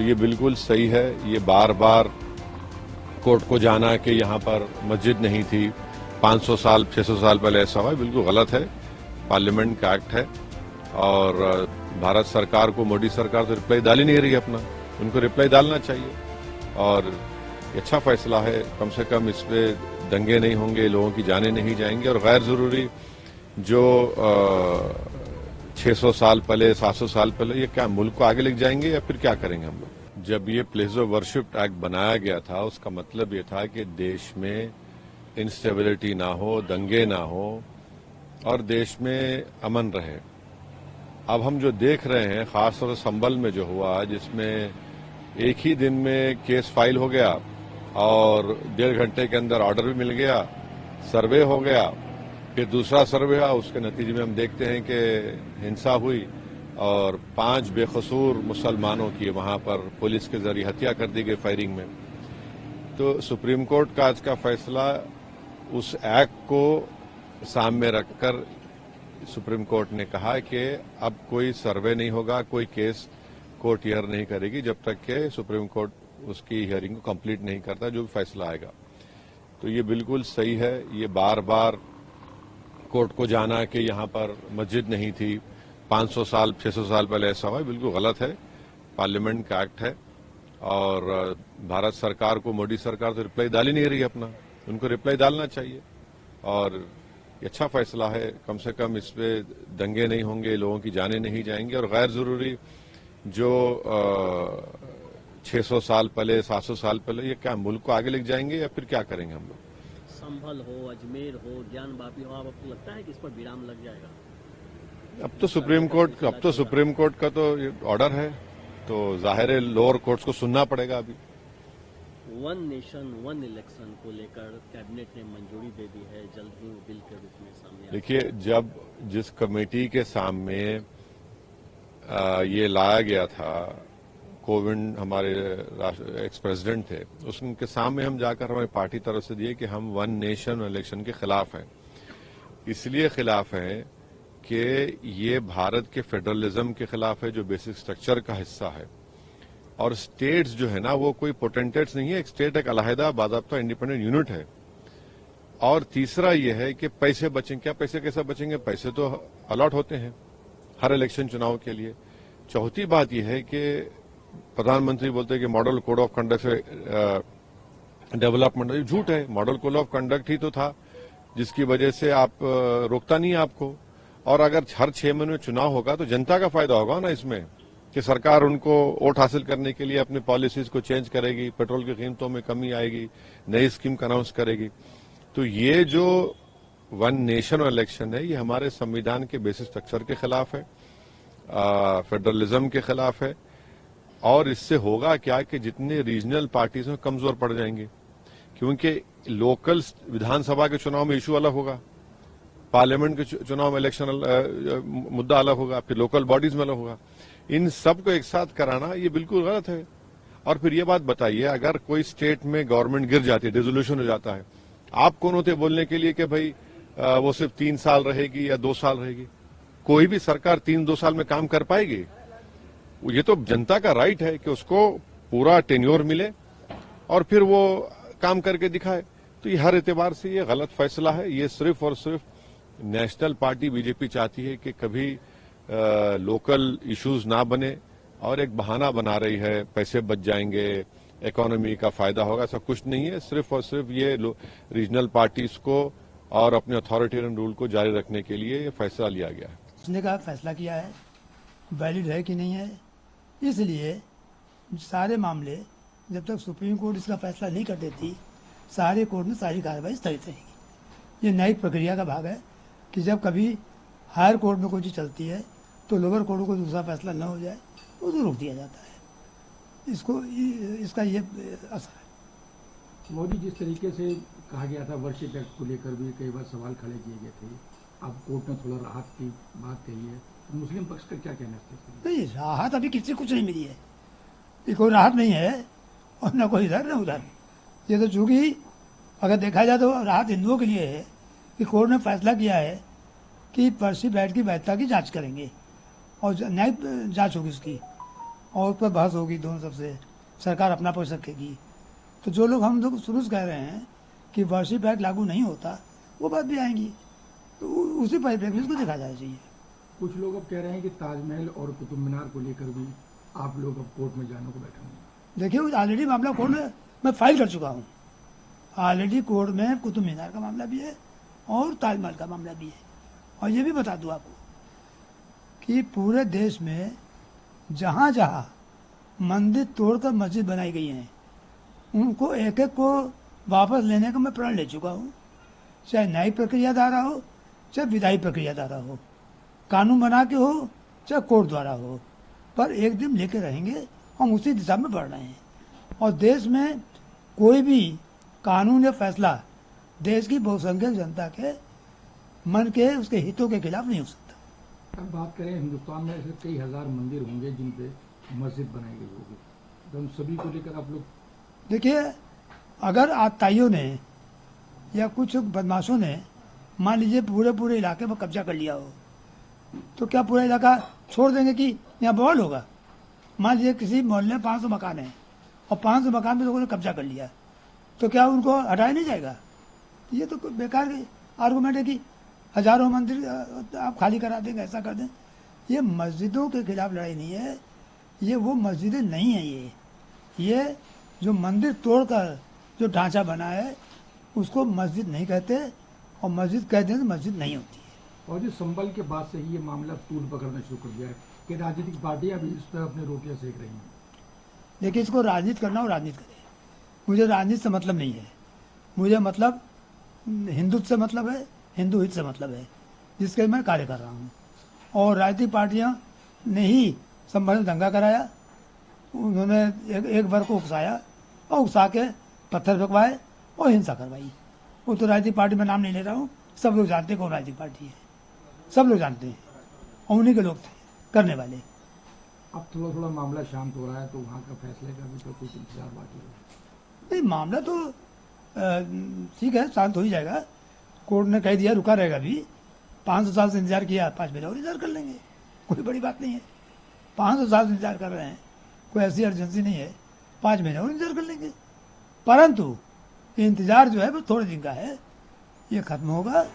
ये बिल्कुल सही है। ये बार बार कोर्ट को जाना कि यहाँ पर मस्जिद नहीं थी, 500 साल 600 साल पहले ऐसा हुआ, बिल्कुल गलत है। पार्लियामेंट का एक्ट है और भारत सरकार को, मोदी सरकार तो रिप्लाई डाल ही नहीं रही है अपना, उनको रिप्लाई डालना चाहिए और ये अच्छा फैसला है। कम से कम इस पे दंगे नहीं होंगे, लोगों की जानें नहीं जाएंगी और गैर जरूरी जो 600 साल पहले 700 साल पहले, ये क्या मुल्क को आगे लेके जाएंगे या फिर क्या करेंगे हम लोग। जब ये प्लेस ऑफ वर्शिप एक्ट बनाया गया था, उसका मतलब ये था कि देश में इंस्टेबिलिटी ना हो, दंगे ना हो और देश में अमन रहे। अब हम जो देख रहे हैं, खासतौर से संभल में जो हुआ, जिसमें एक ही दिन में केस फाइल हो गया और 1.5 घंटे के अंदर ऑर्डर भी मिल गया, सर्वे हो गया, फिर दूसरा सर्वे हुआ, उसके नतीजे में हम देखते हैं कि हिंसा हुई और 5 बेकसूर मुसलमानों की वहां पर पुलिस के जरिए हत्या कर दी गई फायरिंग में। तो सुप्रीम कोर्ट का आज का फैसला उस एक्ट को सामने रखकर सुप्रीम कोर्ट ने कहा कि अब कोई सर्वे नहीं होगा, कोई केस कोर्ट हियर नहीं करेगी जब तक कि सुप्रीम कोर्ट उसकी हियरिंग को कंप्लीट नहीं करता, जो भी फैसला आएगा। तो ये बिल्कुल सही है। ये बार बार कोर्ट को जाना कि यहाँ पर मस्जिद नहीं थी, 500 साल 600 साल पहले ऐसा हुआ, बिल्कुल गलत है। पार्लियामेंट का एक्ट है और भारत सरकार को, मोदी सरकार तो रिप्लाई डाल ही नहीं रही है अपना, उनको रिप्लाई डालना चाहिए और ये अच्छा फैसला है। कम से कम इस पे दंगे नहीं होंगे, लोगों की जानें नहीं जाएंगी और गैर जरूरी जो 600 साल पहले 700 साल पहले, ये क्या मुल्क को आगे लेके जाएंगे या फिर क्या करेंगे हम लोग। संभल हो, अजमेर हो, ज्ञान बापी हो, आपको लगता है कि इस पर विराम लग जाएगा? अब तो सुप्रीम कोर्ट का तो ऑर्डर है, तो जाहिर है लोअर कोर्ट्स को सुनना पड़ेगा। अभी वन नेशन वन इलेक्शन को लेकर कैबिनेट ने मंजूरी दे दी है, जल्द ही वो बिल के रूप में सामने। देखिए, जब जिस कमेटी के सामने ये लाया गया था, कोविंद हमारे एक्स प्रेसिडेंट थे, उसके सामने हम जाकर हमारी पार्टी तरफ से दिए कि हम वन नेशन वन इलेक्शन के खिलाफ हैं। इसलिए खिलाफ हैं कि ये भारत के फेडरलिज्म के खिलाफ है, जो बेसिक स्ट्रक्चर का हिस्सा है। और स्टेट्स जो है ना, वो कोई पोटेंटेट्स नहीं है। एक स्टेट एक अलहदा बाज़ाब्ता इंडिपेंडेंट यूनिट है। और तीसरा ये है कि पैसे बचेंगे, क्या पैसे कैसे बचेंगे, पैसे तो अलॉट होते हैं हर इलेक्शन चुनाव के लिए। चौथी बात यह है कि प्रधानमंत्री बोलते हैं कि मॉडल कोड ऑफ कंडक्ट से डेवलपमेंट, ये झूठ है। मॉडल कोड ऑफ कंडक्ट ही तो था जिसकी वजह से आप रोकता नहीं है आपको। और अगर हर 6 महीने में चुनाव होगा तो जनता का फायदा होगा ना इसमें, कि सरकार उनको वोट हासिल करने के लिए अपनी पॉलिसीज को चेंज करेगी, पेट्रोल की कीमतों में कमी आएगी, नई स्कीम का अनाउंस करेगी। तो ये जो वन नेशन इलेक्शन है, ये हमारे संविधान के बेसिक स्ट्रक्चर के खिलाफ है, फेडरलिज्म के खिलाफ है। और इससे होगा क्या कि जितने रीजनल पार्टीज हैं कमजोर पड़ जाएंगे, क्योंकि लोकल विधानसभा के चुनाव में इशू अलग होगा, पार्लियामेंट के चुनाव में इलेक्शन मुद्दा अलग होगा, फिर लोकल बॉडीज में अलग होगा। इन सब को एक साथ कराना ये बिल्कुल गलत है। और फिर ये बात बताइए, अगर कोई स्टेट में गवर्नमेंट गिर जाती है, डिसोल्यूशन हो जाता है, आप कौन होते बोलने के लिए कि भाई वो सिर्फ 3 साल रहेगी या 2 साल रहेगी। कोई भी सरकार 3-2 साल में काम कर पाएगी? ये तो जनता का राइट है कि उसको पूरा टेन्योर मिले और फिर वो काम करके दिखाए। तो ये हर एतबार से ये गलत फैसला है। ये सिर्फ और सिर्फ नेशनल पार्टी बीजेपी चाहती है कि कभी लोकल इश्यूज ना बने और एक बहाना बना रही है, पैसे बच जाएंगे, इकोनॉमी का फायदा होगा। ऐसा कुछ नहीं है। सिर्फ और सिर्फ ये रीजनल पार्टीज को और अपने अथॉरिटेरियन रूल को जारी रखने के लिए ये फैसला लिया गया है। उसने कहा फैसला किया है, वैलिड है कि नहीं है, इसलिए सारे मामले जब तक सुप्रीम कोर्ट इसका फैसला नहीं कर देती, सारे कोर्ट में सारी कार्रवाई स्थगित रहेगी। ये न्यायिक प्रक्रिया का भाग है कि जब कभी हायर कोर्ट में कोई चीज़ चलती है तो लोअर कोर्ट को दूसरा फैसला न हो जाए, उसको रोक दिया जाता है। इसका ये असर है। मोदी जिस तरीके से कहा गया था वर्शिप एक्ट को लेकर भी कई बार सवाल खड़े किए गए थे, अब कोर्ट ने थोड़ा राहत की बात कही है, तो मुस्लिम पक्ष का क्या कहना है? नहीं, राहत अभी किसी कुछ नहीं मिली है। ये कोई राहत नहीं है और न कोई इधर न उधर। ये तो चूंकि अगर देखा जाए तो राहत हिंदुओं के लिए है कि कोर्ट ने फैसला किया है कि वर्शिप एक्ट की वैधता की जांच करेंगे और न्यायिक जांच होगी उसकी, और उस पर बहस होगी दोनों सबसे, सरकार अपना पक्ष रखेगी। तो जो लोग हम लोग शुरू से कह रहे हैं कि वर्षिप एक्ट लागू नहीं होता, वो बात भी आएंगी। तो उसी परिप्रेक्ष्य में इसको देखा जाना चाहिए। कुछ लोग अब कह रहे हैं कि ताजमहल और कुतुब मीनार को लेकर भी आप लोग अब कोर्ट में जाने को बैठे होंगे। देखिए, ऑलरेडी मामला कोर्ट में मैं फाइल कर चुका हूँ। ऑलरेडी कोर्ट में कुतुब मीनार का मामला भी है और ताजमहल का मामला भी है। और ये भी बता दूँ आपको कि पूरे देश में जहाँ जहाँ मंदिर तोड़कर मस्जिद बनाई गई हैं, उनको एक एक को वापस लेने का मैं प्रण ले चुका हूँ। चाहे न्यायिक प्रक्रिया द्वारा हो, चाहे विधायी प्रक्रिया द्वारा हो, कानून बना के हो, चाहे कोर्ट द्वारा हो, पर एक दिन लेके रहेंगे। हम उसी दिशा में बढ़ रहे हैं। और देश में कोई भी कानून या फैसला देश की बहुसंख्यक जनता के मन के, उसके हितों के खिलाफ नहीं हो सकता। अब बात करें, हिंदुस्तान में ऐसे कई हजार मंदिर होंगे जिन पे मस्जिद बनाई गई होगी, तो उन सभी को लेकर आप लोग देखिए, अगर आताइयों ने या कुछ बदमाशों ने मान लीजिए पूरे इलाके पर कब्जा कर लिया हो, तो क्या पूरा इलाका छोड़ देंगे कि यहाँ बवाल होगा? मान लीजिए किसी मोहल्ले में 500 मकान हैं और 500 मकान में लोगों ने कब्जा कर लिया, तो क्या उनको हटाया नहीं जाएगा? ये तो बेकार आर्गूमेंट है कि हजारों मंदिर आप खाली करा देंगे, ऐसा कर दें। ये मस्जिदों के खिलाफ लड़ाई नहीं है, ये वो मस्जिदें नहीं है। ये जो मंदिर तोड़कर जो ढांचा बना है उसको मस्जिद नहीं कहते, और मस्जिद कहते हैं तो मस्जिद नहीं होती है। और जो संभल के बाद से ही ये मामला तूल पकड़ना शुरू कर दिया है कि राजनीतिक पार्टियां भी इस पर अपने रोटियां सेक रही हैं। देखिए, इसको राजनीति करना हो राजनीति करे, मुझे राजनीति से मतलब नहीं है। मुझे मतलब हिंदुत्व से मतलब है, हिंदू हित से मतलब है, जिसके मैं कार्य कर रहा हूँ। और राजनीतिक पार्टियाँ ने ही संभल में दंगा कराया, उन्होंने एक वर्ग को उकसाया और उकसा के पत्थर फेंकवाए और हिंसा करवाई। वो तो राजनीतिक पार्टी में नाम नहीं ले रहा हूँ, सब लोग जानते हैं कौन राजनीतिक पार्टी है, सब लोग जानते हैं, और उन्हीं के लोग थे करने वाले। अब थोड़ा थोड़ा मामला शांत हो रहा है, तो वहाँ का फैसले का भी तो कुछ इंतजार बाकी है। नहीं, मामला तो ठीक है, शांत हो ही जाएगा। कोर्ट ने कह दिया रुका रहेगा। अभी 500 साल से इंतजार किया, 5 महीने और इंतजार कर लेंगे, कोई बड़ी बात नहीं है। 500 साल से इंतजार कर रहे हैं, कोई ऐसी अर्जेंसी नहीं है, 5 महीने और इंतजार कर लेंगे। परंतु इंतजार जो है वो थोड़े दिन का है, ये खत्म होगा